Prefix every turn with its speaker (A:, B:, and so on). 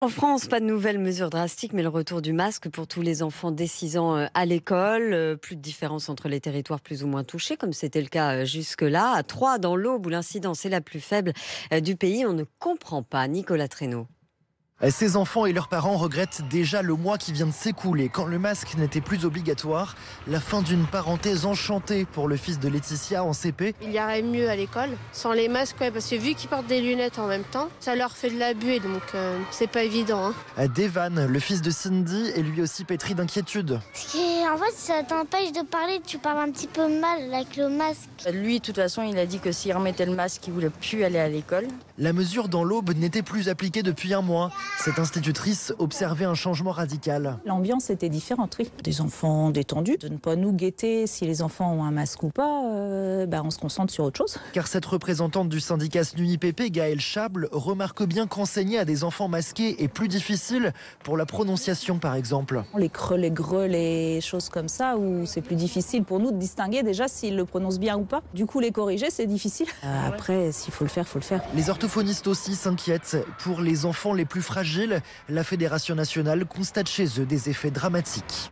A: En France, pas de nouvelles mesures drastiques, mais le retour du masque pour tous les enfants dès 6 ans à l'école. Plus de différence entre les territoires plus ou moins touchés, comme c'était le cas jusque-là. À 3 dans l'Aube, où l'incidence est la plus faible du pays, on ne comprend pas. Nicolas Traîneau.
B: Ces enfants et leurs parents regrettent déjà le mois qui vient de s'écouler, quand le masque n'était plus obligatoire. La fin d'une parenthèse enchantée pour le fils de Laetitia en CP.
C: Il y aurait mieux à l'école, sans les masques, parce que vu qu'ils portent des lunettes en même temps, ça leur fait de la buée, donc c'est pas évident.
B: Devan, le fils de Cindy, est lui aussi pétri d'inquiétude.
D: En fait, ça t'empêche de parler, tu parles un petit peu mal avec le masque.
E: Lui, de toute façon, il a dit que s'il remettait le masque, il voulait plus aller à l'école.
B: La mesure dans l'Aube n'était plus appliquée depuis un mois. Cette institutrice observait un changement radical.
F: L'ambiance était différente, oui. Des enfants détendus, de ne pas nous guetter si les enfants ont un masque ou pas, on se concentre sur autre chose.
B: Car cette représentante du syndicat SNUIPP, Gaëlle Chable, remarque bien qu'enseigner à des enfants masqués est plus difficile pour la prononciation, par exemple.
F: Les creux, les greux, les choses comme ça, où c'est plus difficile pour nous de distinguer déjà s'ils le prononcent bien ou pas. Du coup, les corriger, c'est difficile. Après, s'il faut le faire, il faut le faire.
B: Les orthophonistes aussi s'inquiètent. Pour les enfants les plus fragiles, la Fédération nationale constate chez eux des effets dramatiques.